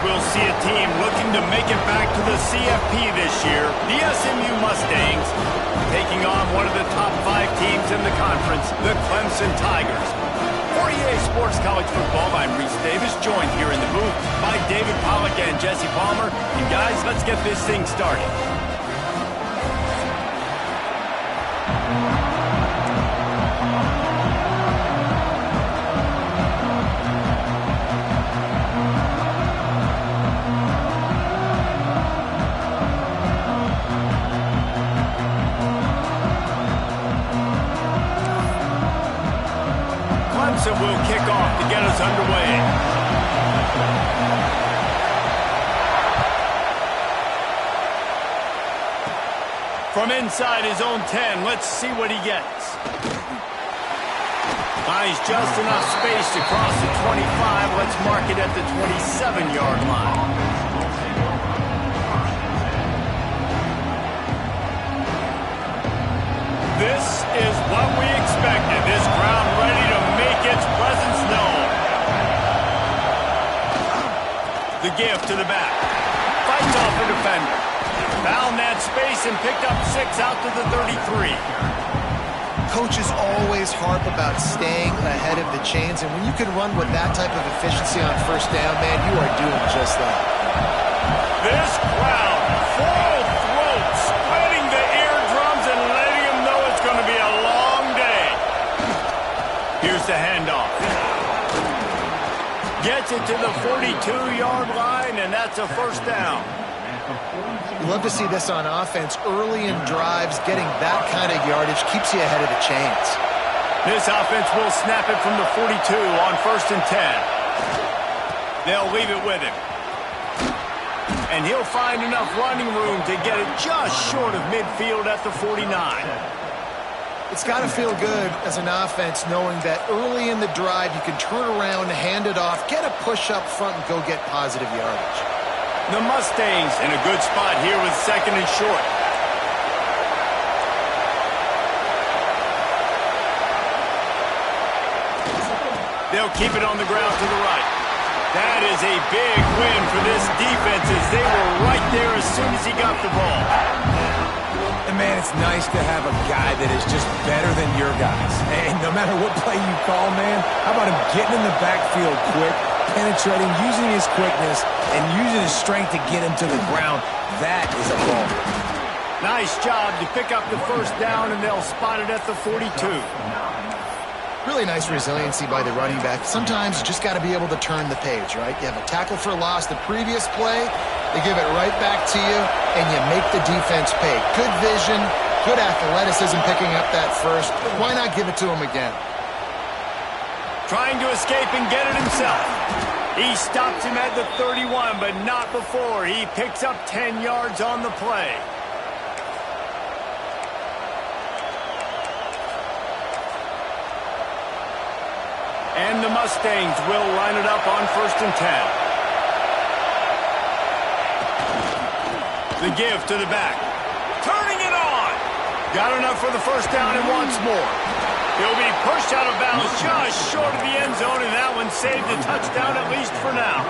we'll see a team looking to make it back to the CFP this year, the SMU Mustangs, taking on one of the top 5 teams in the conference, the Clemson Tigers. For EA Sports College Football, I'm Reese Davis, joined here in the booth by David Pollack and Jesse Palmer. And guys, let's get this thing started. Clemson will kick off to get us underway. From inside his own 10, let's see what he gets. Finds just enough space to cross the 25. Let's mark it at the 27-yard line. This is what we expected. This crowd ready to make its presence known. The give to the back. Fights off the defender. Found that space and picked up 6 out to the 33. Coaches always harp about staying ahead of the chains, and when you can run with that type of efficiency on first down, man, you are doing just that. This crowd, full throat, sweating the eardrums and letting them know it's going to be a long day. Here's the handoff. Gets it to the 42-yard line, and that's a first down. You love to see this on offense. Early in drives, getting that kind of yardage keeps you ahead of the chains. This offense will snap it from the 42 on 1st and 10. They'll leave it with him. And he'll find enough running room to get it just short of midfield at the 49. It's got to feel good as an offense knowing that early in the drive you can turn around, hand it off, get a push up front, and go get positive yardage. The Mustangs in a good spot here with 2nd and short. They'll keep it on the ground to the right. That is a big win for this defense as they were right there as soon as he got the ball. And man, it's nice to have a guy that is just better than your guys. And no matter what play you call, man, how about him getting in the backfield quick, penetrating, using his quickness, and using his strength to get him to the ground. That is a ball. Nice job to pick up the first down, and they'll spot it at the 42. Really nice resiliency by the running back. Sometimes you just got to be able to turn the page, right? You have a tackle for loss the previous play, they give it right back to you, and you make the defense pay. Good vision, good athleticism picking up that first. Why not give it to him again? Trying to escape and get it himself. He stops him at the 31, but not before. He picks up 10 yards on the play. And the Mustangs will line it up on 1st and 10. The give to the back. Turning it on. Got enough for the first down and wants more. He'll be pushed out of bounds just short of the end zone, and that one saved a touchdown at least for now.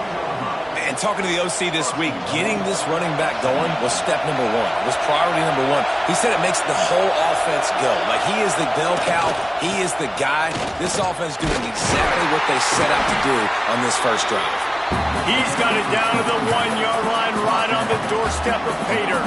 Man, talking to the OC this week, getting this running back going was step number 1. It was priority number 1. He said it makes the whole offense go. Like, he is the bell cow. He is the guy. This offense doing exactly what they set out to do on this first drive. He's got it down to the 1-yard line right on the doorstep of Pater.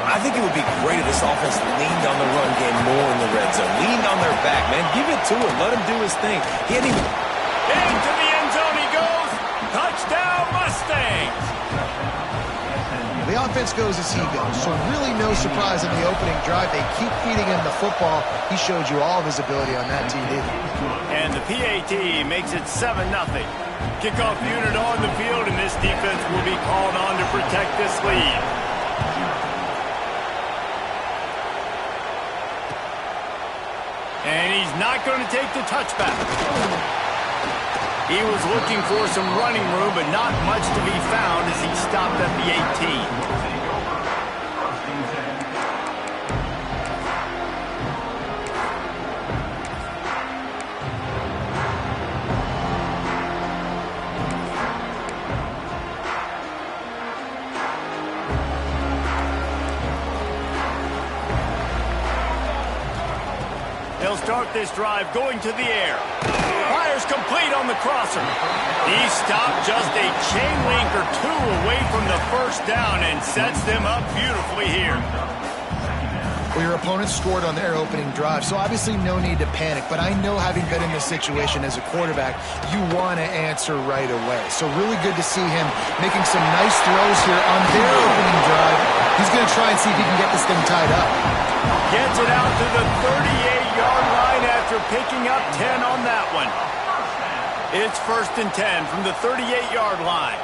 I think it would be great if this offense leaned on the run game more in the red zone. Leaned on their back, man. Give it to him. Let him do his thing. He hadn't even... Into the end zone he goes. Touchdown, Mustangs. The offense goes as he goes, so really no surprise in the opening drive. They keep feeding him the football. He showed you all of his ability on that TD. And the PAT makes it 7-0. Kickoff unit on the field, and this defense will be called on to protect this lead. And he's not going to take the touchback. He was looking for some running room, but not much to be found as he stopped at the 18. They'll start this drive going to the air. Fires complete on the crosser. He stopped just a chain link or two away from the first down and sets them up beautifully here. Well, your opponent scored on their opening drive, so obviously no need to panic. But I know, having been in this situation as a quarterback, you want to answer right away. So really good to see him making some nice throws here on their opening drive. He's going to try and see if he can get this thing tied up. Gets it out to the 38-yard line after picking up 10 on that one. It's 1st and 10 from the 38-yard line.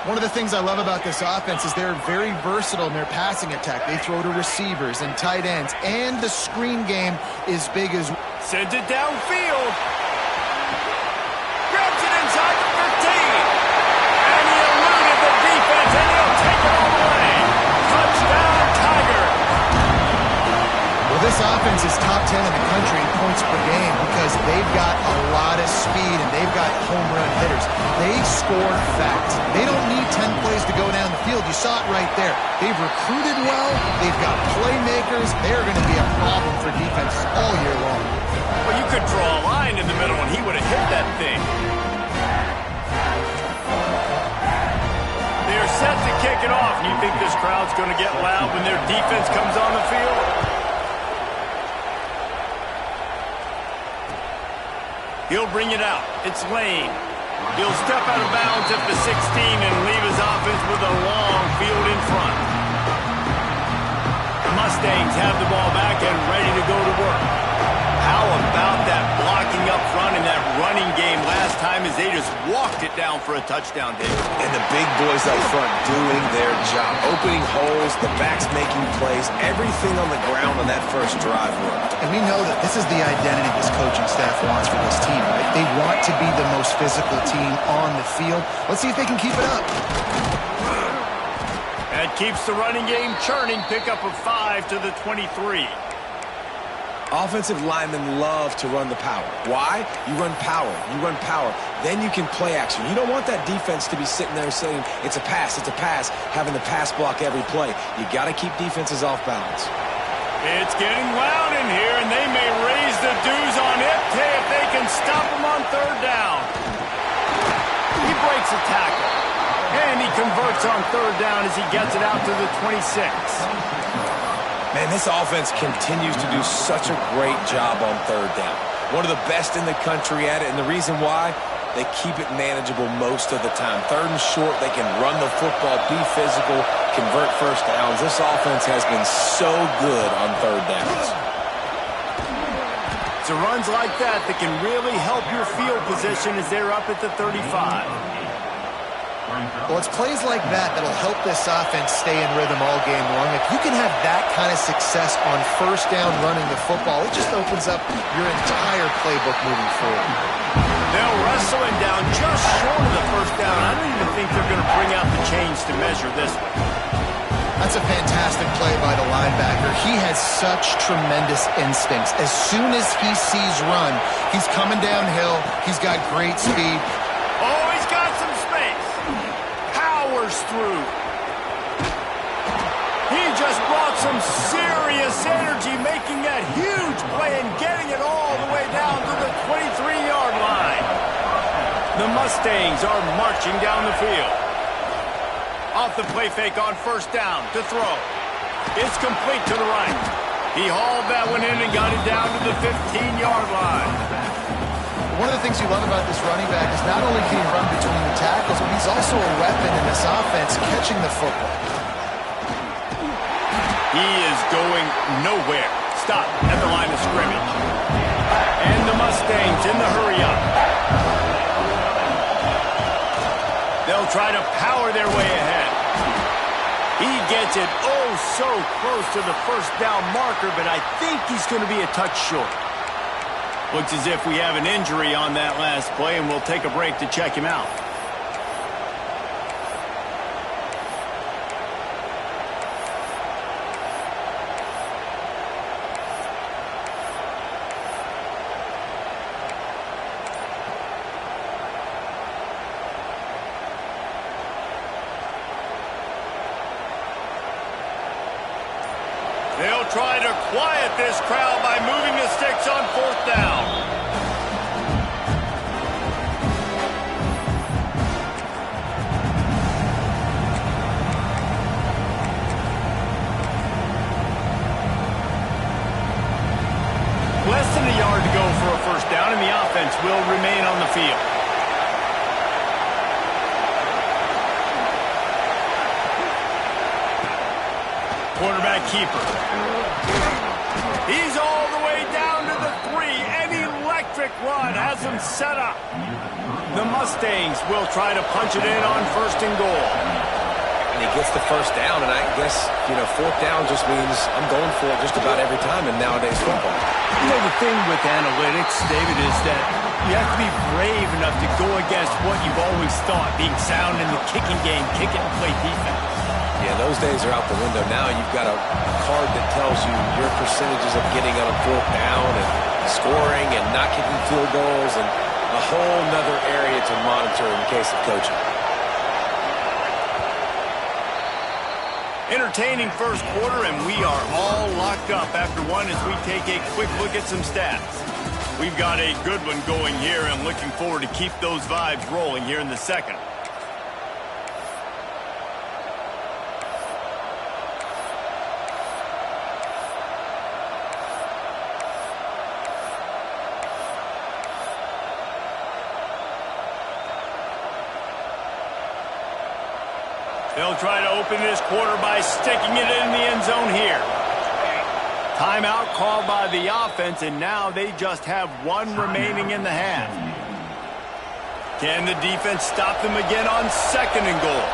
One of the things I love about this offense is they're very versatile in their passing attack. They throw to receivers and tight ends, and the screen game is big as well. Sends it downfield. Grabs it inside the 15. And he eluded the defense, and he'll take it all the way. Touchdown, Tiger. Well, this offense is top 10 in the country in points per game because they've got a lot of speed and they've got home run hitters. They score fast. They don't need 10 plays to go down the field. You saw it right there. They've recruited well. They've got playmakers. They're going to be a problem for defenses all year long. Well, you could draw a line in the middle and he would have hit that thing. They're set to kick it off. And you think this crowd's going to get loud when their defense comes on the field? He'll bring it out. It's Lane. He'll step out of bounds at the 16 and leave his offense with a long field in front. The Mustangs have the ball back and ready to go to work. How about that blocking up front and that running game last time as they just walked it down for a touchdown, David? And the big boys up front doing their job. Opening holes, the backs making plays, everything on the ground on that first drive worked. And we know that this is the identity this coaching staff wants for this team, right? They want to be the most physical team on the field. Let's see if they can keep it up. That keeps the running game churning. Pickup of 5 to the 23. Offensive linemen love to run the power. Why? You run power. You run power. Then you can play action. You don't want that defense to be sitting there saying, it's a pass, having the pass block every play. You got to keep defenses off balance. It's getting loud in here, and they may raise the dues on Ipte if they can stop him on 3rd down. He breaks a tackle, and he converts on 3rd down as he gets it out to the 26. Man, this offense continues to do such a great job on 3rd down. One of the best in the country at it, and the reason why, they keep it manageable most of the time. 3rd and short, they can run the football, be physical, convert first downs. This offense has been so good on 3rd downs. It's runs like that that can really help your field position as they're up at the 35. Well, it's plays like that that'll help this offense stay in rhythm all game long. If you can have that kind of success on 1st down running the football, it just opens up your entire playbook moving forward. They'll wrestle him down just short of the 1st down. I don't even think they're going to bring out the chains to measure this one. That's a fantastic play by the linebacker. He has such tremendous instincts. As soon as he sees run, he's coming downhill. He's got great speed. Oh, he's got some space. Powers through. He just brought some serious energy, making that huge play and getting it all the way down to the 23-yard line. The Mustangs are marching down the field. Off the play fake on 1st down to throw. It's complete to the right. He hauled that one in and got it down to the 15-yard line. One of the things you love about this running back is not only can he run between the tackles, but he's also a weapon in this offense catching the football. He is going nowhere. Stop at the line of scrimmage. And the Mustangs in the hurry-up. They'll try to power their way ahead. He gets it oh so close to the 1st down marker, but I think he's going to be a touch short. Looks as if we have an injury on that last play, and we'll take a break to check him out. They'll try to quiet this crowd by moving the sticks on 4th down. Less than a yard to go for a 1st down, and the offense will remain on the field. Quarterback keeper. He's all the way down to the 3. An electric run has him set up. The Mustangs will try to punch it in on 1st and goal. And he gets the 1st down, and I guess, 4th down just means I'm going for it just about every time in nowadays football. The thing with analytics, David, is that you have to be brave enough to go against what you've always thought, being sound in the kicking game, kick it and play defense. Yeah, those days are out the window. Now you've got a card that tells you your percentages of getting on a 4th down and scoring and not kicking field goals and a whole nother area to monitor in case of coaching. Entertaining 1st quarter, and we are all locked up after one as we take a quick look at some stats. We've got a good one going here and looking forward to keep those vibes rolling here in the 2nd. They'll try to open this quarter by sticking it in the end zone here. Timeout called by the offense, and now they just have one remaining in the half. Can the defense stop them again on 2nd and goal?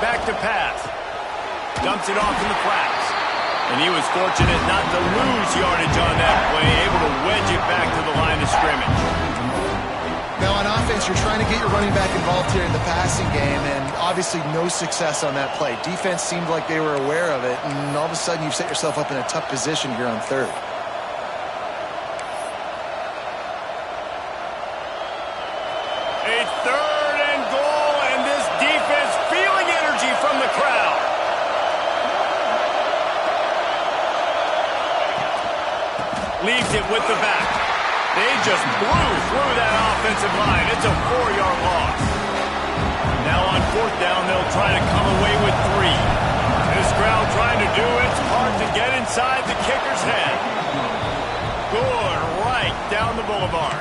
Back to pass. Dumps it off in the flats. And he was fortunate not to lose yardage on that play, able to wedge it back to the line of scrimmage. Now, on offense, you're trying to get your running back involved here in the passing game, and obviously no success on that play. Defense seemed like they were aware of it, and all of a sudden you've set yourself up in a tough position here on 3rd. A 3rd and goal, and this defense feeling energy from the crowd. Leaves it with the back. They just blew through that offensive line. It's a 4-yard loss. Now on 4th down, they'll try to come away with 3. This crowd trying to do its part to get inside the kicker's head. Good right down the boulevard.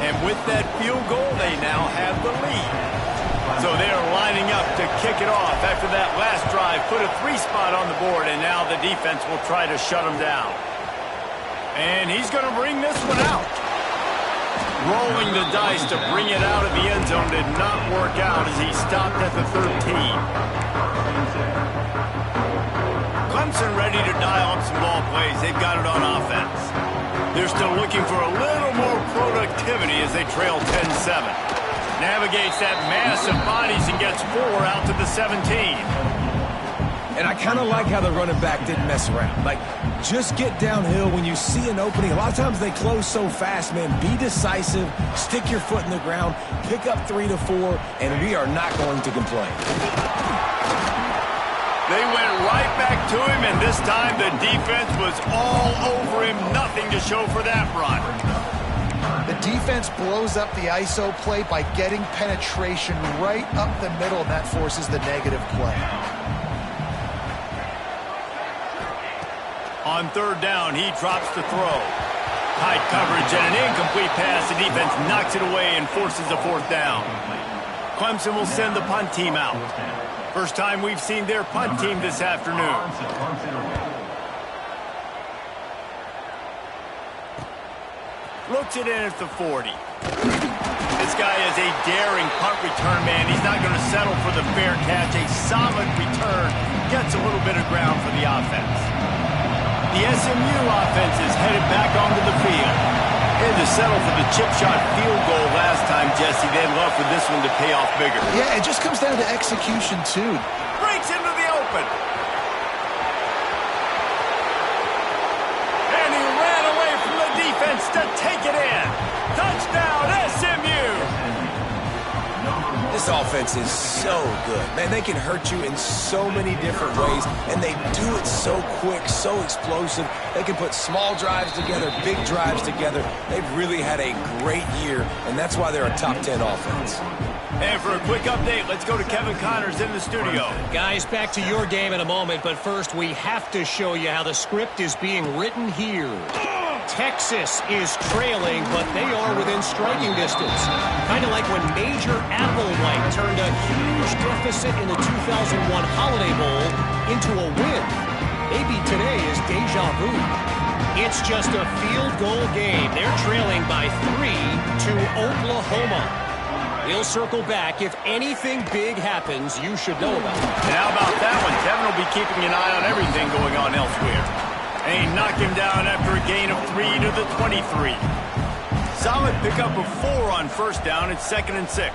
And with that field goal, they now have the lead. So they are lining up to kick it off after that last drive. Put a 3 spot on the board, and now the defense will try to shut them down. And he's going to bring this one out. Rolling the dice to bring it out of the end zone did not work out as he stopped at the 13. Clemson ready to dial up some ball plays. They've got it on offense. They're still looking for a little more productivity as they trail 10-7. Navigates that mass of bodies and gets 4 out to the 17. And I kind of like how the running back didn't mess around. Like, just get downhill when you see an opening. A lot of times they close so fast, man. Be decisive, stick your foot in the ground, pick up 3 to 4, and we are not going to complain. They went right back to him, and this time the defense was all over him. Nothing to show for that run. The defense blows up the ISO play by getting penetration right up the middle, and that forces the negative play. On 3rd down, he drops the throw. Tight coverage and an incomplete pass. The defense knocks it away and forces a 4th down. Clemson will send the punt team out. First time we've seen their punt team this afternoon. Looks it in at the 40. This guy is a daring punt return man. He's not going to settle for the fair catch. A solid return. Gets a little bit of ground for the offense. The SMU offense is headed back onto the field. They had to settle for the chip shot field goal last time, Jesse. They'd love for this one to pay off bigger. Yeah, it just comes down to execution, too. Breaks into the open. And he ran away from the defense to take it in. Touchdown, SMU! This This offense is so good. Man, they can hurt you in so many different ways, and they do it so quick, so explosive. They can put small drives together, big drives together. They've really had a great year, and that's why they're a top 10 offense. And for a quick update, let's go to Kevin Connors in the studio. Guys, back to your game in a moment, but first we have to show you how the script is being written here. Texas is trailing, but they are within striking distance. Kind of like when Major Applewhite turned a huge deficit in the 2001 Holiday Bowl into a win. Maybe today is deja vu. It's just a field goal game. They're trailing by 3 to Oklahoma. We'll circle back. If anything big happens, you should know about it. And how about that one? Kevin will be keeping an eye on everything going on elsewhere. And he knocked him down after a gain of 3 to the 23. Solid pickup of 4 on first down. It's 2nd and 6.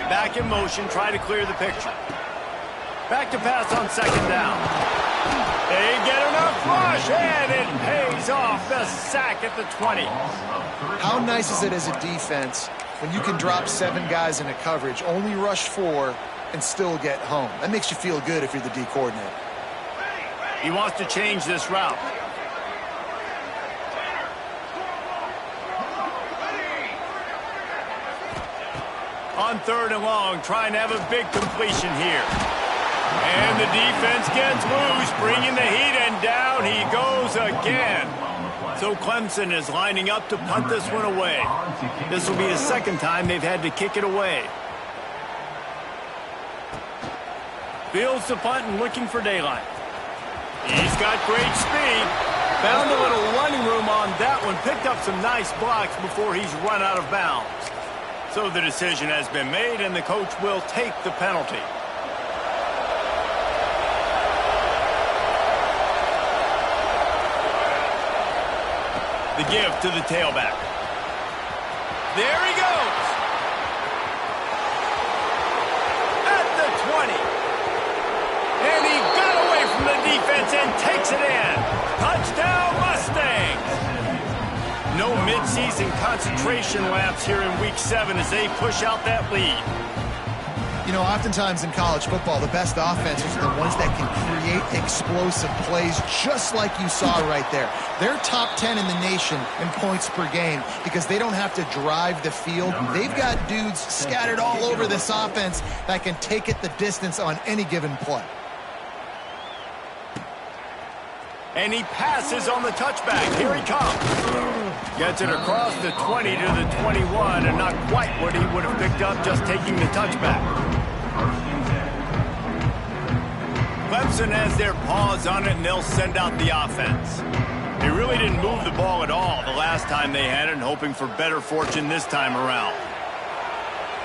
Back in motion, try to clear the picture. Back to pass on 2nd down. They get enough rush, and it pays off. The sack at the 20. How nice is it as a defense when you can drop 7 guys in a coverage, only rush 4, and still get home? That makes you feel good if you're the D coordinator. He wants to change this route. On 3rd and long, trying to have a big completion here. And the defense gets loose, bringing the heat, and down he goes again. So Clemson is lining up to punt this one away. This will be the 2nd time they've had to kick it away. Fields the punt and looking for daylight. He's got great speed. Found a little running room on that one. Picked up some nice blocks before he's run out of bounds. So the decision has been made, and the coach will take the penalty. The give to the tailback. There he goes. At the 20. And he got away from the defense and takes it in. Touchdown, Mustangs. No midseason concentration laps here in Week 7 as they push out that lead. You know, oftentimes in college football, the best offenses are the ones that can create explosive plays just like you saw right there. They're top 10 in the nation in points per game because they don't have to drive the field. They've got dudes scattered all over this offense that can take it the distance on any given play. And he passes on the touchback. Here he comes. Gets it across the 20 to the 21, and not quite what he would have picked up just taking the touchback. Clemson has their paws on it, and they'll send out the offense. They really didn't move the ball at all the last time they had it, and hoping for better fortune this time around.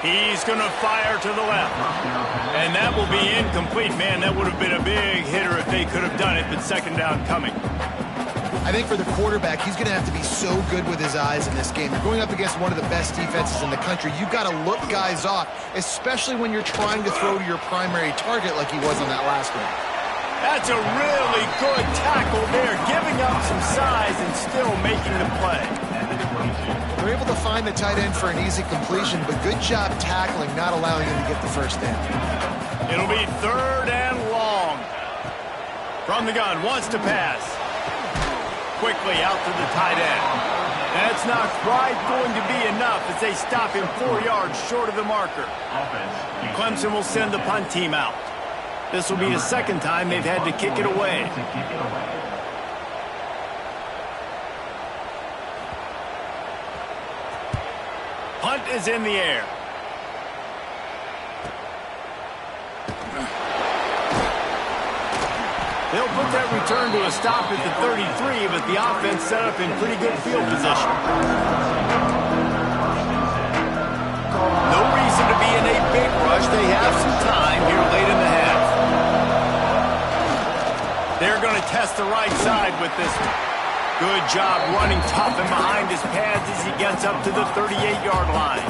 He's going to fire to the left. And that will be incomplete. Man, that would have been a big hitter if they could have done it, but 2nd down coming. I think for the quarterback, he's going to have to be so good with his eyes in this game. You're going up against one of the best defenses in the country. You've got to look guys off, especially when you're trying to throw to your primary target like he was on that last one. That's a really good tackle there, giving up some size and still making the play. They're able to find the tight end for an easy completion, but good job tackling, not allowing him to get the first down. It'll be 3rd and long. From the gun, wants to pass. Quickly out to the tight end. That's not quite going to be enough as they stop him 4 yards short of the marker. Clemson will send the punt team out. This will be the 2nd time they've had to kick it away. Punt is in the air. They'll put that return to a stop at the 33, but the offense set up in pretty good field position. No reason to be in a big rush. They have some time here late in the half. They're going to test the right side with this one. Good job running tough and behind his pads as he gets up to the 38-yard line.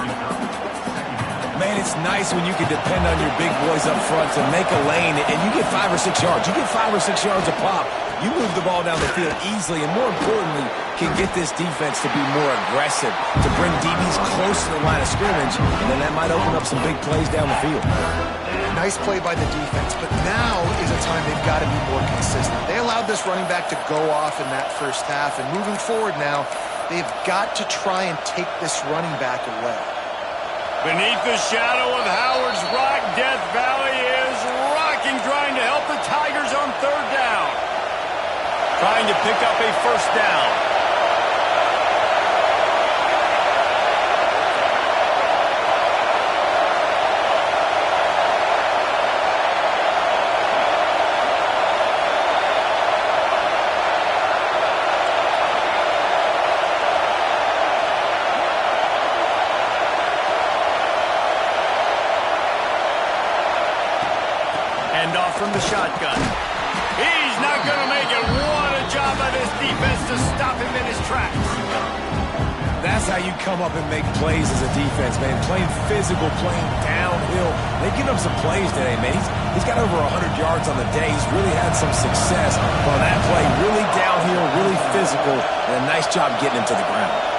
Man, it's nice when you can depend on your big boys up front to make a lane, and you get 5 or 6 yards. You get 5 or 6 yards a pop. You move the ball down the field easily, and more importantly, can get this defense to be more aggressive, to bring DBs close to the line of scrimmage, and then that might open up some big plays down the field. Nice play by the defense, but now is a time they've got to be more consistent. They allowed this running back to go off in that first half, and moving forward now, they've got to try and take this running back away. Beneath the shadow of Howard's rock, Death Valley is rocking, trying to help the Tigers on third down. Trying to pick up a first down. Off from the shotgun. He's not going to make it. What a job by this defense to stop him in his tracks. That's how you come up and make plays as a defense, man. Playing physical, playing downhill. They've given him some plays today, man. He's got over 100 yards on the day. He's really had some success on that play. Really downhill, really physical, and a nice job getting him to the ground.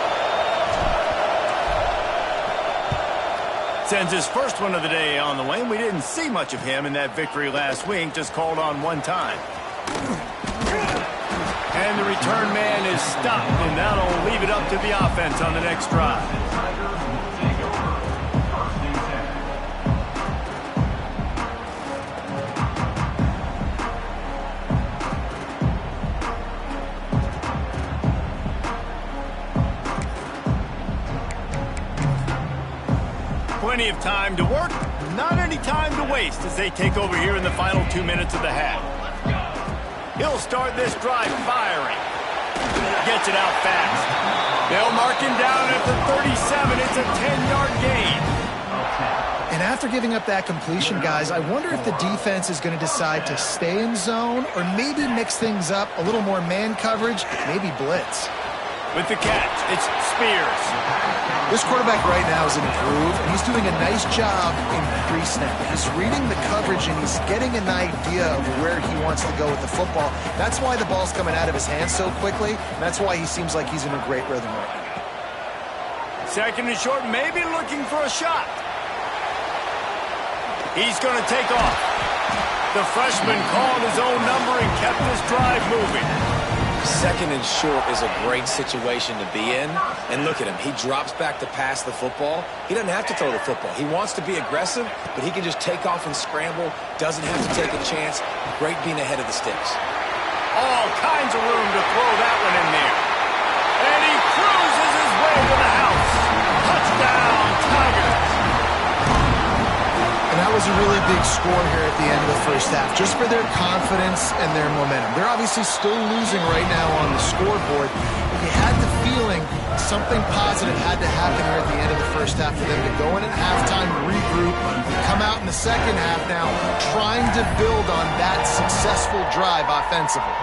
Sends his first one of the day on the way, and we didn't see much of him in that victory last week, just called on one time. And the return man is stopped, and that'll leave it up to the offense on the next drive. Plenty of time to work, not any time to waste as they take over here in the final 2 minutes of the half. He'll start this drive firing. Gets it out fast. They'll mark him down at the 37. It's a 10-yard gain. And after giving up that completion, guys, I wonder if the defense is going to decide to stay in zone or maybe mix things up, a little more man coverage, maybe blitz. With the catch, it's Spears. This quarterback right now is in a groove, and he's doing a nice job in pre-snap. He's reading the coverage, and he's getting an idea of where he wants to go with the football. That's why the ball's coming out of his hands so quickly, and that's why he seems like he's in a great rhythm right now. Second and short, maybe looking for a shot. He's going to take off. The freshman called his own number and kept this drive moving. Second and short is a great situation to be in. And look at him. He drops back to pass the football. He doesn't have to throw the football. He wants to be aggressive, but he can just take off and scramble. Doesn't have to take a chance. Great being ahead of the sticks. All kinds of room to throw that one in there. And he cruises his way to the house. Touchdown, Tigers. And that was a really big score here at the end of the first half, just for their confidence and their momentum. They're obviously still losing right now on the scoreboard, but you had the feeling something positive had to happen here at the end of the first half for them to go in at halftime, regroup, and come out in the second half now trying to build on that successful drive offensively.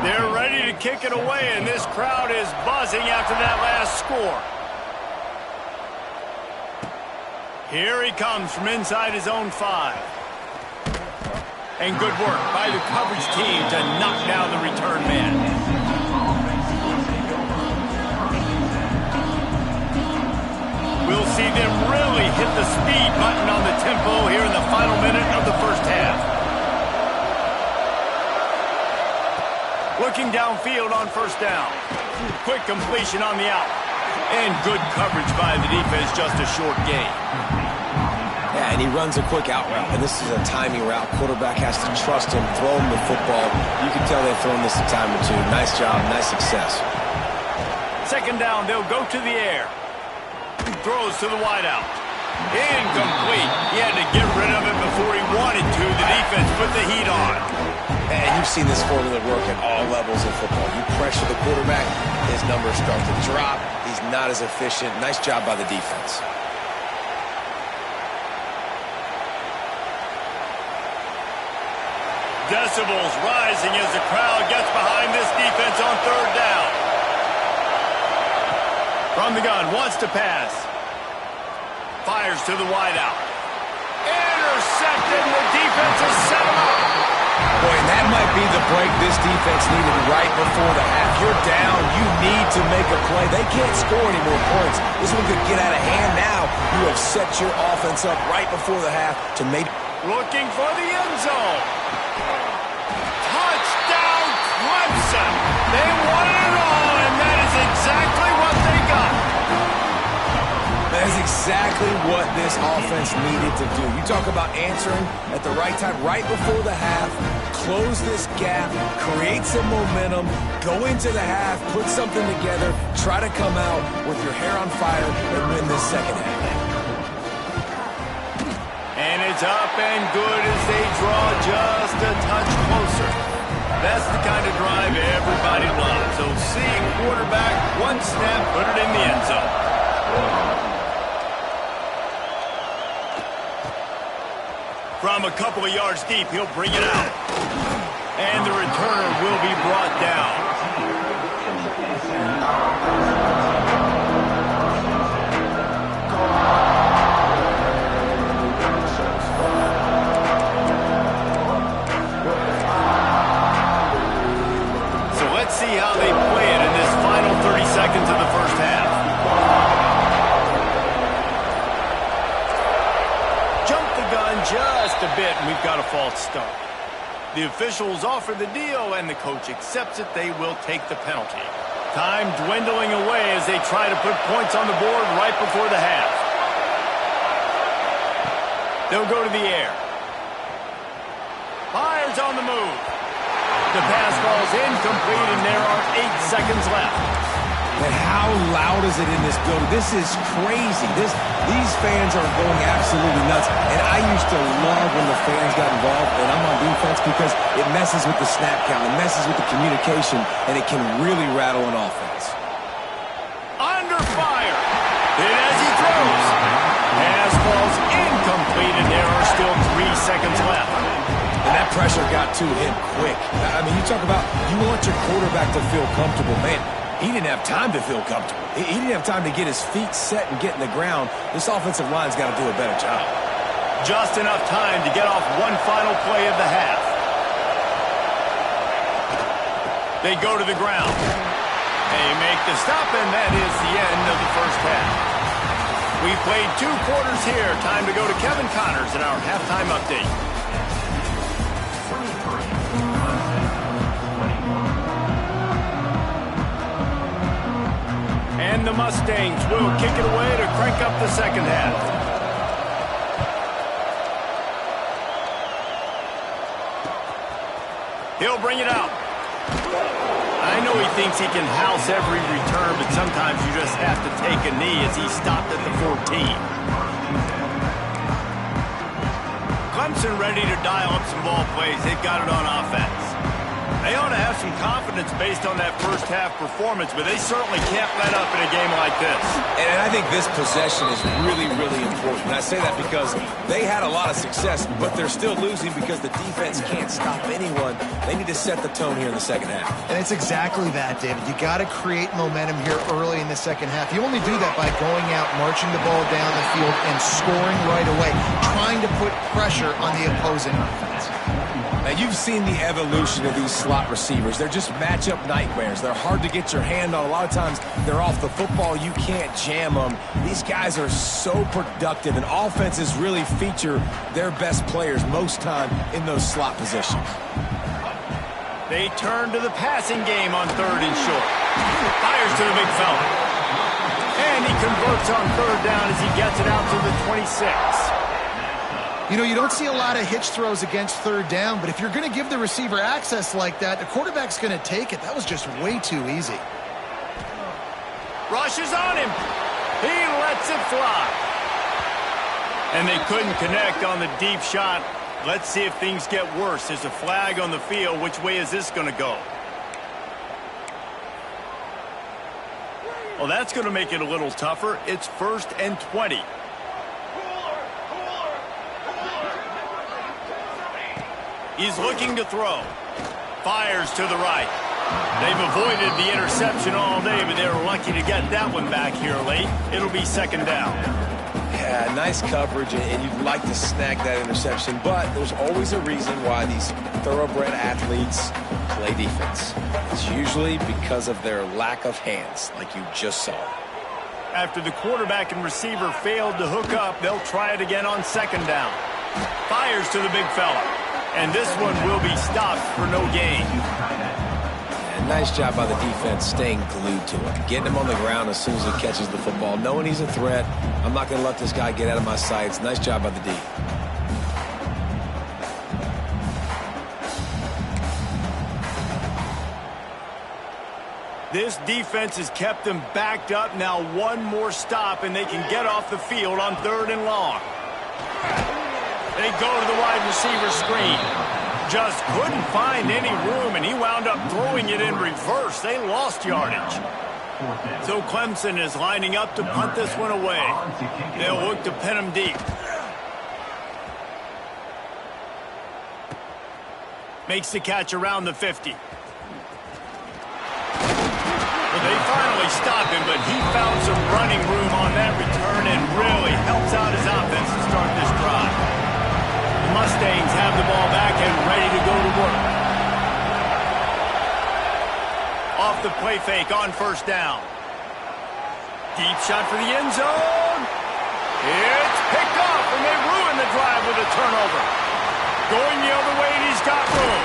They're ready to kick it away, and this crowd is buzzing after that last score. Here he comes from inside his own 5. And good work by the coverage team to knock down the return man. We'll see them really hit the speed button on the tempo here in the final minute of the first half. Looking downfield on first down. Quick completion on the out. And good coverage by the defense, just a short gain. Yeah, and he runs a quick out route, and this is a timing route. Quarterback has to trust him, throw him the football. You can tell they've thrown this a time or two. Nice job, nice success. Second down, they'll go to the air. Throws to the wideout. Incomplete. He had to get rid of it before he wanted to. The defense put the heat on. And you've seen this formula work at all levels of football. You pressure the quarterback, his numbers start to drop. He's not as efficient. Nice job by the defense. Decibels rising as the crowd gets behind this defense on third down. From the gun, wants to pass. Fires to the wideout. Intercepted, the defense has set him up. Boy, and that might be the break this defense needed right before the half. You're down. You need to make a play. They can't score any more points. This one could get out of hand now. You have set your offense up right before the half to make... Looking for the end zone. Touchdown, Clemson. They won it all, and that is exactly what they got. That is exactly what this offense needed to do. You talk about answering at the right time, right before the half, close this gap, create some momentum, go into the half, put something together, try to come out with your hair on fire and win this second half. And it's up and good as they draw just a touch closer. That's the kind of drive everybody loves. So seeing quarterback, one snap, put it in the end zone. From a couple of yards deep, he'll bring it out. And the returner will be brought down. So let's see how they play it in this final 30 seconds of the first half. Just a bit, and we've got a false start. The officials offer the deal, and the coach accepts it. They will take the penalty. Time dwindling away as they try to put points on the board right before the half. They'll go to the air. Fires on the move. The pass ball's incomplete, and there are 8 seconds left. And how loud is it in this building? This is crazy. These fans are going absolutely nuts. And I used to love when the fans got involved, and I'm on defense, because it messes with the snap count, it messes with the communication, and it can really rattle an offense. Under fire. Hit as he throws. Pass ball's incomplete, and there are still 3 seconds left. And that pressure got to him quick. I mean, you talk about you want your quarterback to feel comfortable. Man, he didn't have time to feel comfortable. He didn't have time to get his feet set and get in the ground. This offensive line's got to do a better job. Just enough time to get off one final play of the half. They go to the ground. They make the stop, and that is the end of the first half. We played 2 quarters here. Time to go to Kevin Connors in our halftime update. And the Mustangs will kick it away to crank up the second half. He'll bring it out. I know he thinks he can house every return, but sometimes you just have to take a knee as he stopped at the 14. Clemson ready to dial up some ball plays. They've got it on offense. They ought to have some confidence based on that first half performance, but they certainly can't let up in a game like this. And I think this possession is really, really important. And I say that because they had a lot of success, but they're still losing because the defense can't stop anyone. They need to set the tone here in the second half. And it's exactly that, David. You got to create momentum here early in the second half. You only do that by going out, marching the ball down the field, and scoring right away, trying to put pressure on the opposing offense. Now, you've seen the evolution of these slot receivers. They're just matchup nightmares. They're hard to get your hand on. A lot of times, they're off the football. You can't jam them. These guys are so productive, and offenses really feature their best players most time in those slot positions. They turn to the passing game on 3rd and short. Fires to the big fella. And he converts on 3rd down as he gets it out to the 26. You know, you don't see a lot of hitch throws against 3rd down, but if you're going to give the receiver access like that, the quarterback's going to take it. That was just way too easy. Rushes on him. He lets it fly. And they couldn't connect on the deep shot. Let's see if things get worse. There's a flag on the field. Which way is this going to go? Well, that's going to make it a little tougher. It's 1st and 20. He's looking to throw. Fires to the right. They've avoided the interception all day, but they were lucky to get that one back here late. It'll be 2nd down. Yeah, nice coverage, and you'd like to snag that interception, but there's always a reason why these thoroughbred athletes play defense. It's usually because of their lack of hands, like you just saw. After the quarterback and receiver failed to hook up, they'll try it again on second down. Fires to the big fella, and this one will be stopped for no gain. And nice job by the defense staying glued to him, getting him on the ground as soon as he catches the football, knowing he's a threat. I'm not going to let this guy get out of my sights. Nice job by the D. This defense has kept them backed up. Now one more stop, and they can get off the field on 3rd and long. They go to the wide receiver screen. Just couldn't find any room, and he wound up throwing it in reverse. They lost yardage. So Clemson is lining up to punt this one away. They'll look to pin him deep. Makes the catch around the 50. They finally stopped him, but he found some running room on that return and really helps out his offense to start this drive. The Mustangs have the ball back and ready to go to work. Off the play fake on 1st down. Deep shot for the end zone. It's picked off, and they ruin the drive with a turnover. Going the other way, and he's got room.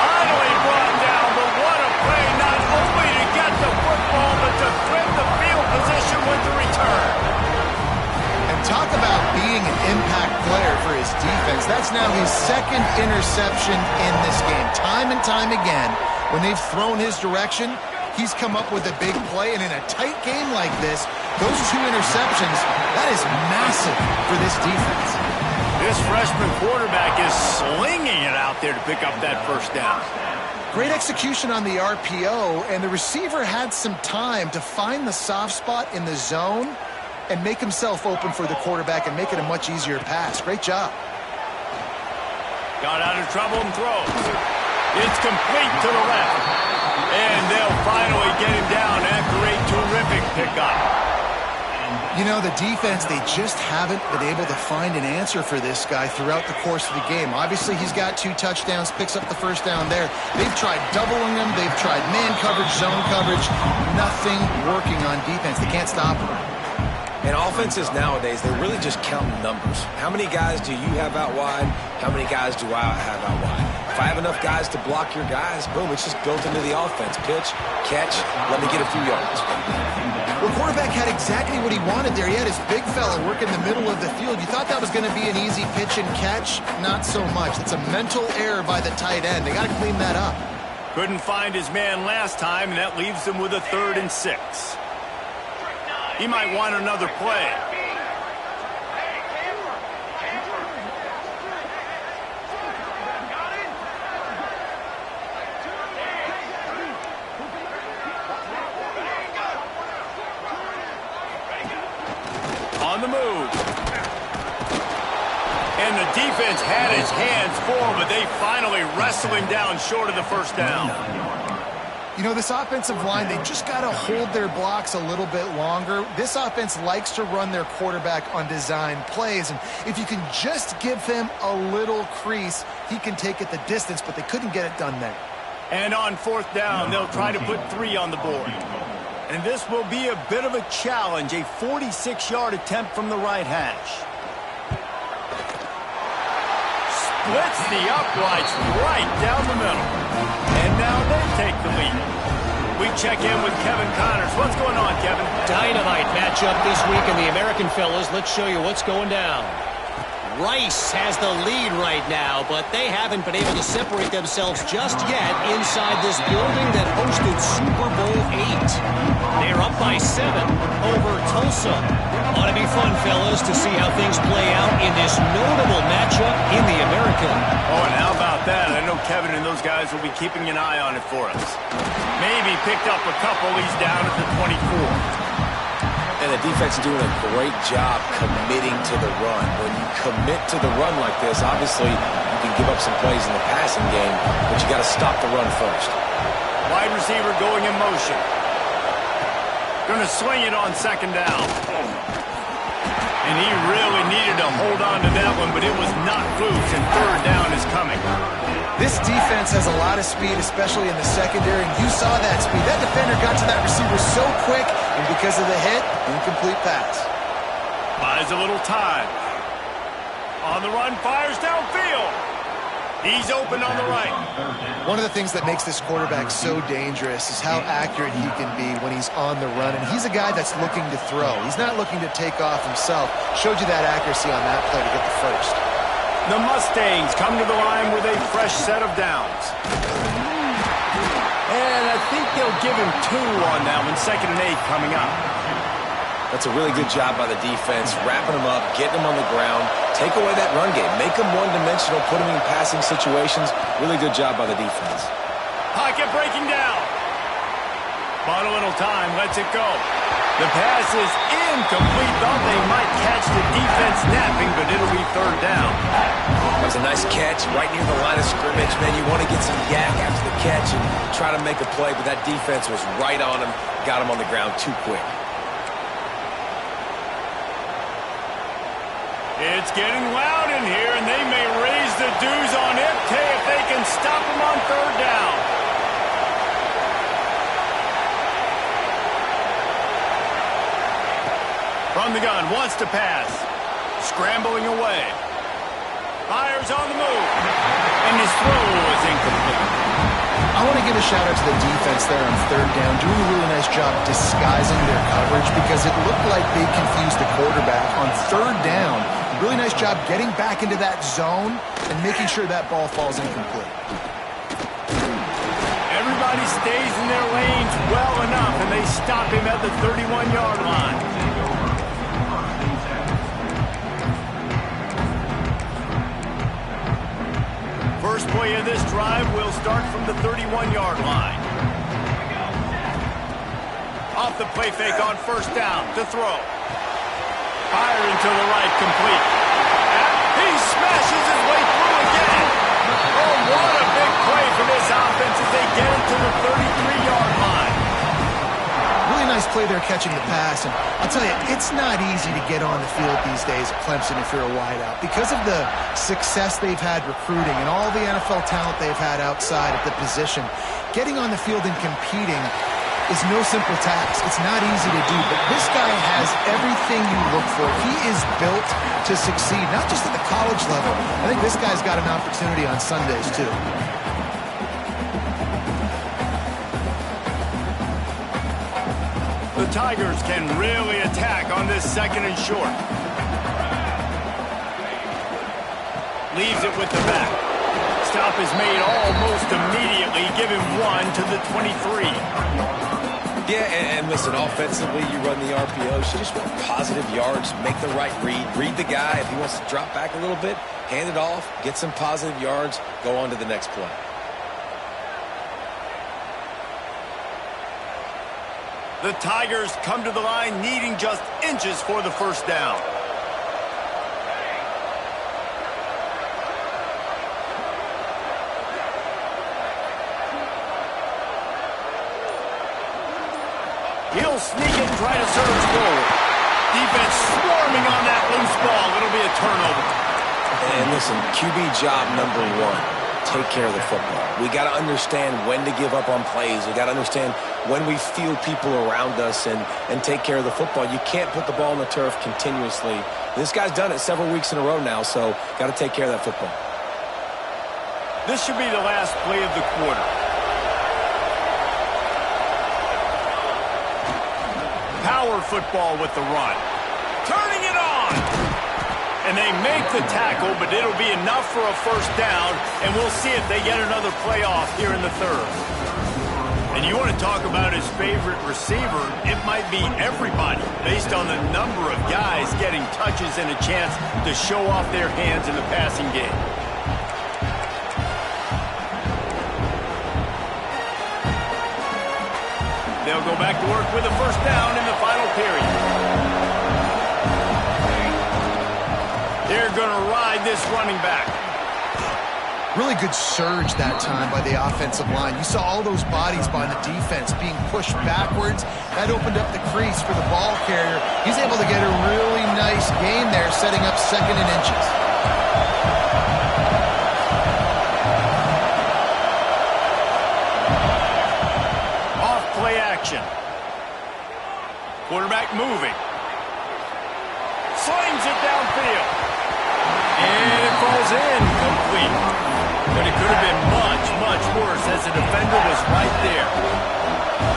Finally brought down, but what a play, not only to get the football, but to flip the field position with the return. And talk about being an impact player for his defense. That's now his 2nd interception in this game. Time and time again, when they've thrown his direction, he's come up with a big play. And in a tight game like this, those 2 interceptions, that is massive for this defense. This freshman quarterback is slinging it out there to pick up that 1st down. Great execution on the RPO, and the receiver had some time to find the soft spot in the zone and make himself open for the quarterback and make it a much easier pass. Great job. Got out of trouble and throws. It's complete to the left. And they'll finally get him down after a terrific pickup. You know, the defense, they just haven't been able to find an answer for this guy throughout the course of the game. Obviously, he's got 2 touchdowns, picks up the 1st down there. They've tried doubling him. They've tried man coverage, zone coverage. Nothing working on defense. They can't stop him. And offenses nowadays, they're really just counting numbers. How many guys do you have out wide? How many guys do I have out wide? If I have enough guys to block your guys, boom, it's just built into the offense. Pitch, catch, let me get a few yards. Well, quarterback had exactly what he wanted there. He had his big fella work in the middle of the field. You thought that was going to be an easy pitch and catch? Not so much. It's a mental error by the tight end. They got to clean that up. Couldn't find his man last time, and that leaves them with a 3rd and 6. He might want another play. On the move. And the defense had his hands full, but they finally wrestle him down short of the 1st down. You know, this offensive line, they just got to hold their blocks a little bit longer. This offense likes to run their quarterback on design plays, and if you can just give him a little crease, he can take it the distance, but they couldn't get it done there. And on 4th down, they'll try to put 3 on the board. And this will be a bit of a challenge, a 46-yard attempt from the right hash. Splits the uprights right down the middle. And now they take the lead. We check in with Kevin Connors. What's going on, Kevin? Dynamite matchup this week in the American, fellas. Let's show you what's going down. Rice has the lead right now, but they haven't been able to separate themselves just yet inside this building that hosted Super Bowl VIII. They're up by 7 over Tulsa. Ought to be fun, fellas, to see how things play out in this notable matchup in the American. Oh, and how about that? I know Kevin and those guys will be keeping an eye on it for us. Maybe picked up a couple. He's down at the 24. And the defense is doing a great job committing to the run. When you commit to the run like this, obviously you can give up some plays in the passing game, but you got to stop the run first. Wide receiver going in motion. Going to swing it on 2nd down. And he really needed to hold on to that one, but it was not loose, and third down is coming. This defense has a lot of speed, especially in the secondary, and you saw that speed. That defender got to that receiver so quick, and because of the hit, incomplete pass. Buys a little time. On the run, fires downfield. He's open on the right. One of the things that makes this quarterback so dangerous is how accurate he can be when he's on the run, and he's a guy that's looking to throw. He's not looking to take off himself. Showed you that accuracy on that play to get the first. The Mustangs come to the line with a fresh set of downs. And I think they'll give him 2 on that one, 2nd and 8 coming up. That's a really good job by the defense, wrapping them up, getting them on the ground, take away that run game, make them one-dimensional, put them in passing situations. Really good job by the defense. Pocket breaking down. Bought a little time, lets it go. The pass is incomplete. Thought they might catch the defense napping, but it'll be third down. That was a nice catch right near the line of scrimmage. Man, you want to get some yak after the catch and try to make a play, but that defense was right on him, got him on the ground too quick. It's getting loud in here, and they may raise the dues on Ipte if they can stop him on third down. From the gun, wants to pass. Scrambling away. Fires on the move. And his throw is incomplete. I want to give a shout-out to the defense there on third down, doing a really nice job disguising their coverage because it looked like they confused the quarterback on third down. Really nice job getting back into that zone and making sure that ball falls incomplete. Everybody stays in their lanes well enough, and they stop him at the 31-yard line. First play of this drive will start from the 31-yard line. Off the play fake on first down to throw. Firing to the right, complete. He smashes his way through again. Oh, what a big play for this offense as they get it to the 33-yard line. Really nice play there catching the pass, and I'll tell you, it's not easy to get on the field these days at Clemson if you're a wideout. Because of the success they've had recruiting and all the NFL talent they've had outside at the position, getting on the field and competing is no simple task. It's not easy to do, but this guy has everything you look for. He is built to succeed, not just at the college level. I think this guy's got an opportunity on Sundays, too. The Tigers can really attack on this 2nd and short. Leaves it with the back. Stop is made almost immediately. Give him 1 to the 23. Yeah, and listen, offensively, you run the RPOs. You just want positive yards, make the right read the guy. If he wants to drop back a little bit, hand it off, get some positive yards, go on to the next play. The Tigers come to the line needing just inches for the first down. He'll sneak it and try to surge forward. Defense swarming on that loose ball. It'll be a turnover. And listen, QB job number 1. Take care of the football. We got to understand when to give up on plays. We got to understand when we feel people around us and take care of the football. You can't put the ball on the turf continuously. This guy's done it several weeks in a row now, so got to take care of that football. This should be the last play of the quarter. Power football with the run. Turning it on. And they make the tackle, but it'll be enough for a first down, and we'll see if they get another playoff here in the third. And you want to talk about his favorite receiver, it might be everybody, based on the number of guys getting touches and a chance to show off their hands in the passing game. They'll go back to work with a first down in the final period. They're going to ride this running back. Really good surge that time by the offensive line. You saw all those bodies by the defense being pushed backwards. That opened up the crease for the ball carrier. He's able to get a really nice gain there, setting up 2nd and inches. Off play action. Quarterback moving. Slings it downfield. And it falls in complete. But it could have been much, much worse as the defender was right there.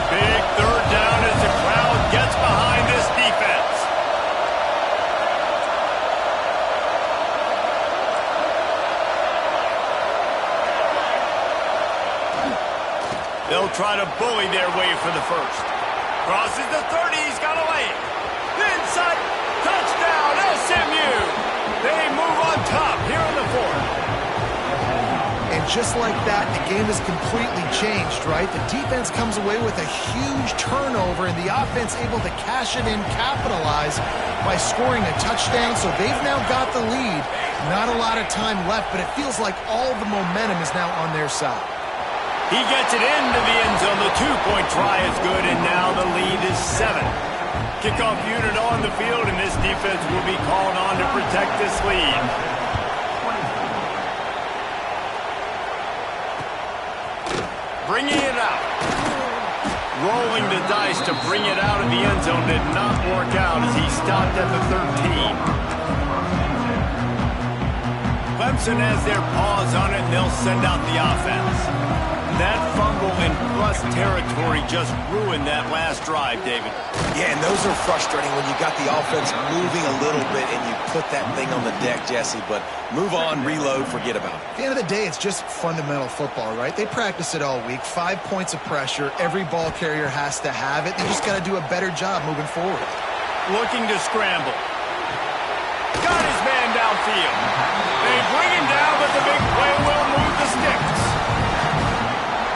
Big 3rd down as the crowd gets behind this defense. They'll try to bully their way for the first. Crosses the 30, he's got a lane. Inside, touchdown, SMU. They move on top here in the 4th. And just like that, the game is completely changed, right? The defense comes away with a huge turnover, and the offense able to cash it in, capitalize by scoring a touchdown. So they've now got the lead. Not a lot of time left, but it feels like all the momentum is now on their side. He gets it into the end zone. The 2-point try is good, and now the lead is 7. Kickoff unit on the field, and this defense will be called on to protect this lead. Bringing it out. Rolling the dice to bring it out of the end zone did not work out as he stopped at the 13. Clemson has their paws on it, and they'll send out the offense. That fumble in plus territory just ruined that last drive, David. Yeah, and those are frustrating when you got the offense moving a little bit and you put that thing on the deck, Jesse. But move on, reload, forget about it. At the end of the day, it's just fundamental football, right? They practice it all week. 5 points of pressure. Every ball carrier has to have it. They just got to do a better job moving forward. Looking to scramble. Got his man downfield. They bring him down, but the big play will move the sticks.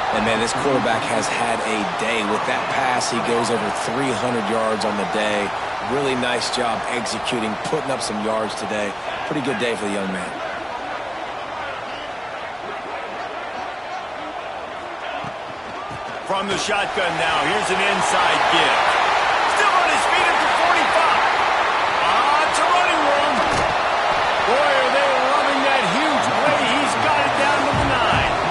And, man, this quarterback has had a day. With that pass, he goes over 300 yards on the day. Really nice job executing, putting up some yards today. Pretty good day for the young man. From the shotgun now, here's an inside give. Still on his feet at the 45. It's a running room. Boy, are they loving that huge play. He's got it down to the 9.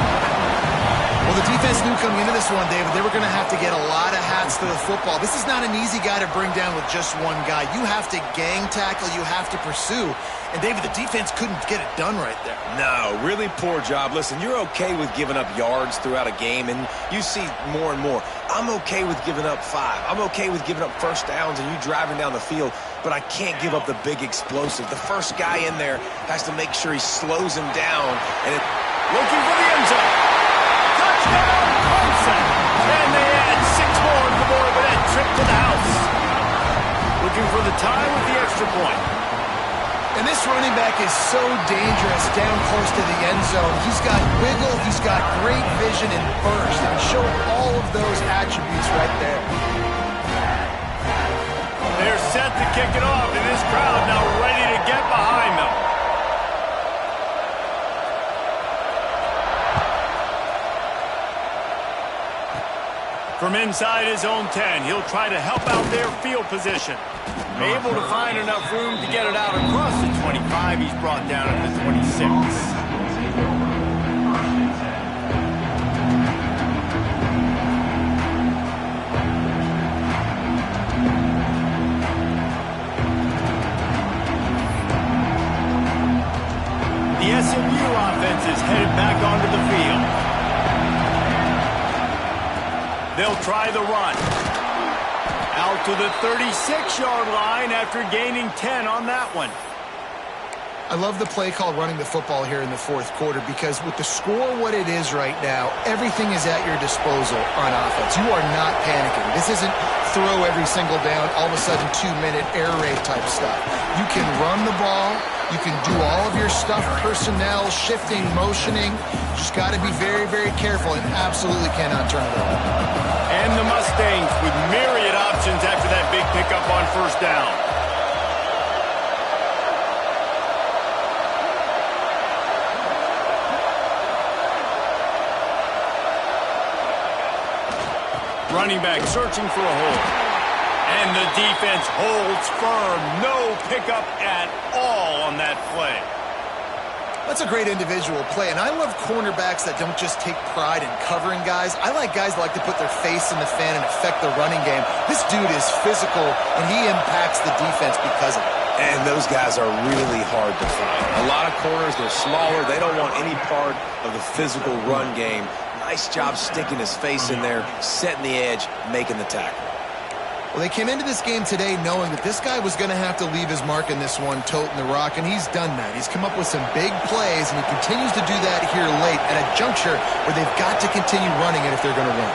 Well, the defense knew coming into this one, David, they were going to have to get a lot of hats to the football. This is not an easy guy to bring down with just one guy. You have to gang tackle. You have to pursue. And, David, the defense couldn't get it done right there. No, really poor job. Listen, you're okay with giving up yards throughout a game, and you see more and more. I'm okay with giving up 5. I'm okay with giving up first downs and you driving down the field, but I can't give up the big explosive. The first guy in there has to make sure he slows him down. And looking for the end zone. Touchdown, Clemson. And they add 6 more on the board with that trip to the house. Looking for the tie with the extra point. And this running back is so dangerous down close to the end zone. He's got wiggle, he's got great vision and burst, and he showed all of those attributes right there. They're set to kick it off, and this crowd now ready to get behind them. From inside his own 10, he'll try to help out their field position. Able to find enough room to get it out across the 25. He's brought down at the 26. The SMU offense is headed back onto the field. They'll try the run. Out to the 36-yard line after gaining 10 on that one. I love the play call running the football here in the 4th quarter because with the score what it is right now, everything is at your disposal on offense. You are not panicking. This isn't throw every single down, all of a sudden 2-minute air raid type stuff. You can run the ball. You can do all of your stuff, personnel, shifting, motioning. Just got to be very, very careful and absolutely cannot turn it over. And the Mustangs with myriad options after that big pickup on first down. Running back searching for a hole. And the defense holds firm. No pickup at all on that play. That's a great individual play, and I love cornerbacks that don't just take pride in covering guys. I like guys that like to put their face in the fan and affect the running game. This dude is physical, and he impacts the defense because of it. And those guys are really hard to find. A lot of corners, they're smaller. They don't want any part of the physical run game. Nice job sticking his face in there, setting the edge, making the tackle. Well, they came into this game today knowing that this guy was going to have to leave his mark in this one, toting the rock, and he's done that. He's come up with some big plays, and he continues to do that here late at a juncture where they've got to continue running it if they're going to win.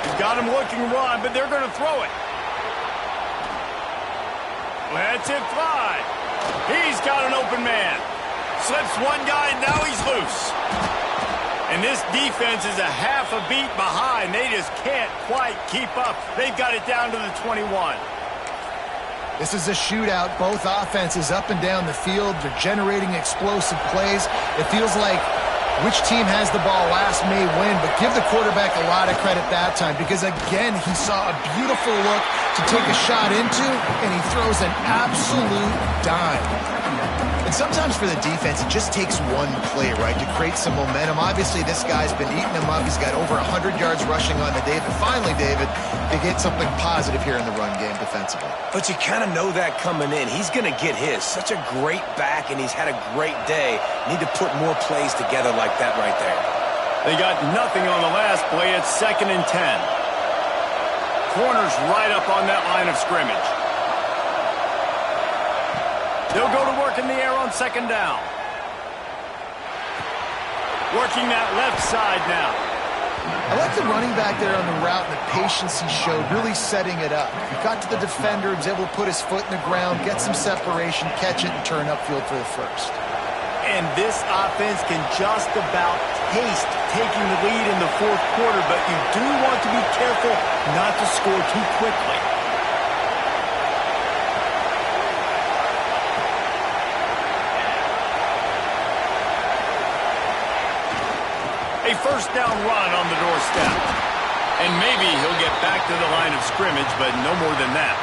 He's got him looking run, but they're going to throw it. Lets it fly. He's got an open man. Slips one guy, and now he's loose. And this defense is a half a beat behind. They just can't quite keep up. They've got it down to the 21. This is a shootout. Both offenses up and down the field. They're generating explosive plays. It feels like which team has the ball last may win, but give the quarterback a lot of credit that time because, again, he saw a beautiful look to take a shot into, and he throws an absolute dime. And sometimes for the defense, it just takes one play, right, to create some momentum. Obviously, this guy's been eating him up. He's got over 100 yards rushing on the day. But finally, David, they get something positive here in the run game defensively. But you kind of know that coming in. He's going to get his. Such a great back, and he's had a great day. Need to put more plays together like that right there. They got nothing on the last play. It's 2nd and 10. Corners right up on that line of scrimmage. They'll go to work in the air on 2nd down. Working that left side now. I like the running back there on the route and the patience he showed, really setting it up. He got to the defender, was able to put his foot in the ground, get some separation, catch it, and turn upfield for the first. And this offense can just about taste taking the lead in the 4th quarter, but you do want to be careful not to score too quickly. A 1st down run on the doorstep. And maybe he'll get back to the line of scrimmage, but no more than that.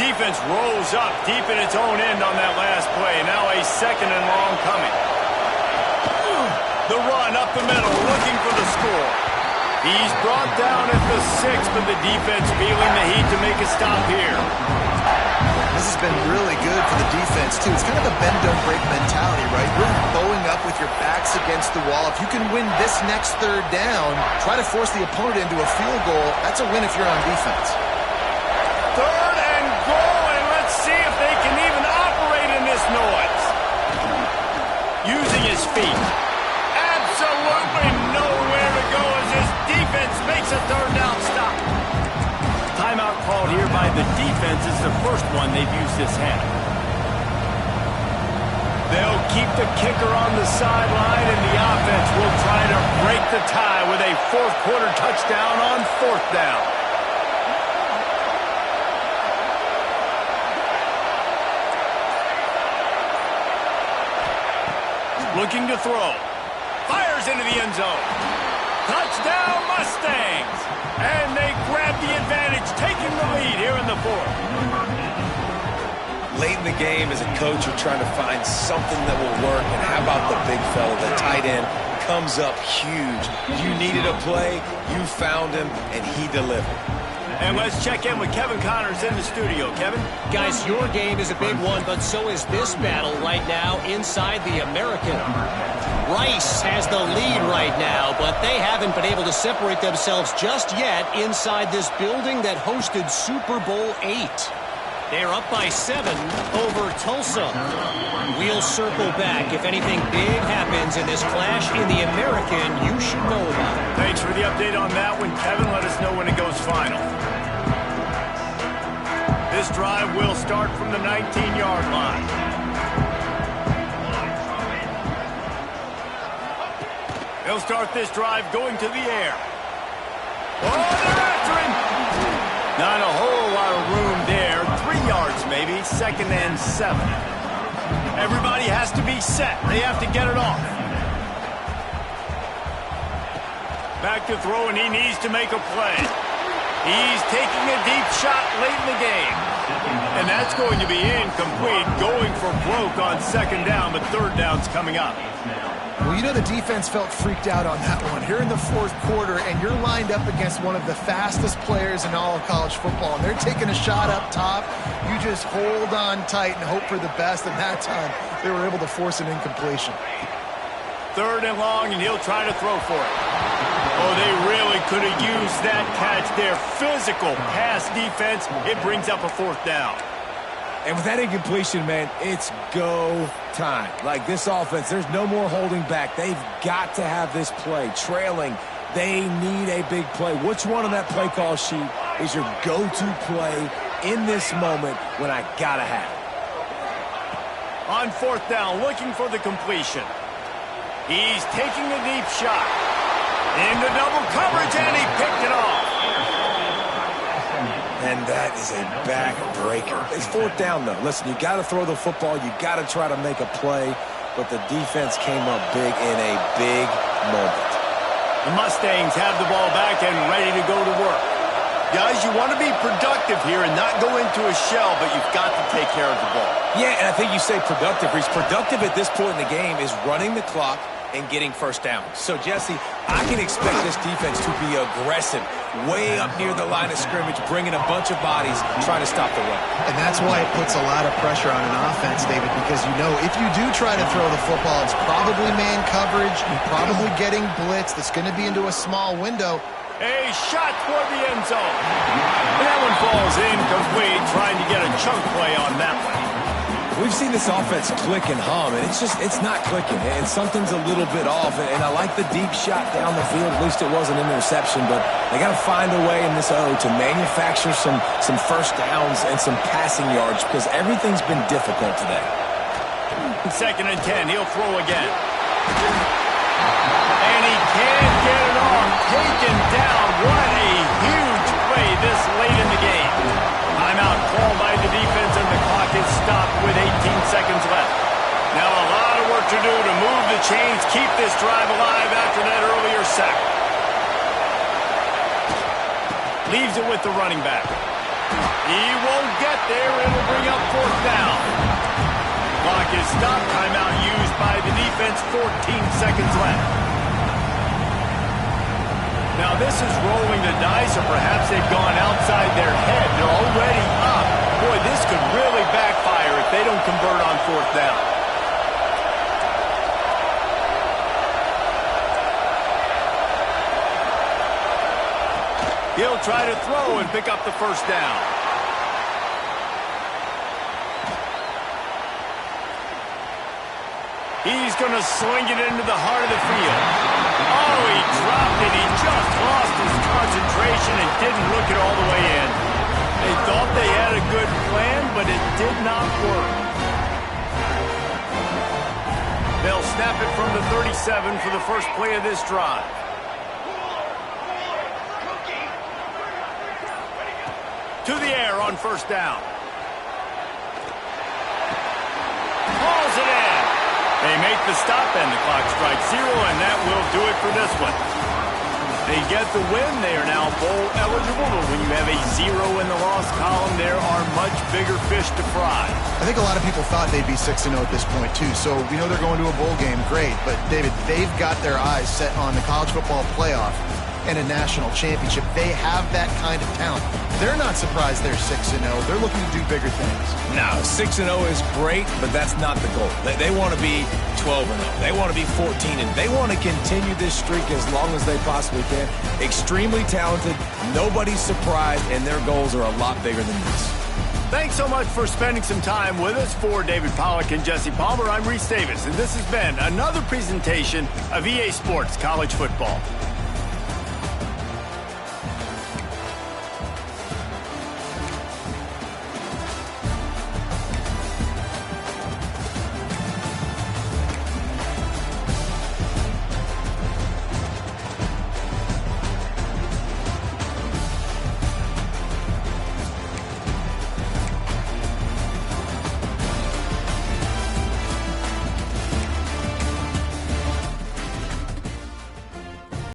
Defense rolls up deep in its own end on that last play. Now a 2nd and long coming. The run up the middle, looking for the score. He's brought down at the 6, but the defense feeling the heat to make a stop here. This has been really good for the defense, too. It's kind of a bend-don't-break mentality, right? Really bowing up with your backs against the wall. If you can win this next 3rd down, try to force the opponent into a field goal. That's a win if you're on defense. 3rd and goal, and let's see if they can even operate in this noise. Using his feet. Absolutely nowhere to go as this defense makes a 3rd down stop. Timeout called here by the defense is the first one they've used this half. They'll keep the kicker on the sideline, and the offense will try to break the tie with a 4th quarter touchdown on 4th down. Looking to throw. Fires into the end zone. Touchdown Mustangs. And they grab the advantage, taking the lead here in the 4th. Late in the game, as a coach, you're trying to find something that will work. And how about the big fella, the tight end, comes up huge. You needed a play, you found him, and he delivered. And let's check in with Kevin Connors in the studio. Kevin? Guys, your game is a big one, but so is this battle right now inside the American. Rice has the lead right now, but they haven't been able to separate themselves just yet inside this building that hosted Super Bowl VIII. They're up by 7 over Tulsa. We'll circle back. If anything big happens in this clash in the American, you should know about it. Thanks for the update on that one, Kevin. Let us know when it goes final. This drive will start from the 19-yard line. They'll start this drive going to the air. Oh, they're after him. Not a whole lot of room there. 3 yards maybe. 2nd and 7. Everybody has to be set. They have to get it off. Back to throw, and he needs to make a play. He's taking a deep shot late in the game. And that's going to be incomplete, going for broke on 2nd down, but 3rd down's coming up. Well, you know the defense felt freaked out on that one. Here in the 4th quarter, and you're lined up against one of the fastest players in all of college football, and they're taking a shot up top. You just hold on tight and hope for the best, and that time they were able to force an incompletion. 3rd and long, and he'll try to throw for it. Oh, they really could have used that catch there. Physical pass defense. It brings up a 4th down. And with that incompletion, man, it's go time. Like this offense, there's no more holding back. They've got to have this play. Trailing, they need a big play. Which one on that play call sheet is your go-to play in this moment when I gotta have it? On 4th down, looking for the completion. He's taking a deep shot. Into double coverage, and he picked it off. And that is a backbreaker. It's 4th down, though. Listen, you got to throw the football. You got to try to make a play. But the defense came up big in a big moment. The Mustangs have the ball back and ready to go to work. Guys, you want to be productive here and not go into a shell, but you've got to take care of the ball. Yeah, and I think you say productive. Reese, productive at this point in the game is running the clock and getting 1st down. So, Jesse, I can expect this defense to be aggressive, way up near the line of scrimmage, bringing a bunch of bodies, trying to stop the run. And that's why it puts a lot of pressure on an offense, David, because you know if you do try to throw the football, it's probably man coverage, you're probably getting blitz that's going to be into a small window. A shot toward the end zone. That one falls incomplete, trying to get a chunk play on that one. We've seen this offense click and hum, and it's not clicking, and something's a little bit off, and I like the deep shot down the field. At least it wasn't an interception, but they got to find a way in this O to manufacture some 1st downs and some passing yards because everything's been difficult today. 2nd and 10, he'll throw again. And he can't get it off. Taken down. What a huge play this late in the game. Timeout called by the defense, and the clock is stopped with 18 seconds left. Now a lot of work to do to move the chains, keep this drive alive after that earlier sack. Leaves it with the running back. He won't get there. It'll bring up 4th down. Clock is stopped. Timeout used by the defense. 14 seconds left. Now this is rolling the dice, or perhaps they've gone outside their head. They're already up. Boy, this could really backfire if they don't convert on 4th down. He'll try to throw and pick up the 1st down. He's going to sling it into the heart of the field. Oh, he dropped it. He just lost his concentration and didn't look it all the way in. They thought they had a good plan, but it did not work. They'll snap it from the 37 for the first play of this drive. To the air on 1st down. Hauls it in. They make the stop, and the clock strikes 0, and that will do it for this one. They get the win. They are now bowl eligible, but when you have a 0 in the loss column, there are much bigger fish to fry. I think a lot of people thought they'd be 6-0 at this point, too. So we know they're going to a bowl game. Great. But, David, they've got their eyes set on the college football playoff and a national championship. They have that kind of talent. They're not surprised they're 6-0. They're looking to do bigger things. No, 6-0 is great, but that's not the goal. They want to be 12-0. They want to be 14-0. They want to continue this streak as long as they possibly can. Extremely talented. Nobody's surprised, and their goals are a lot bigger than this. Thanks so much for spending some time with us. For David Pollack and Jesse Palmer, I'm Reese Davis, and this has been another presentation of EA Sports College Football.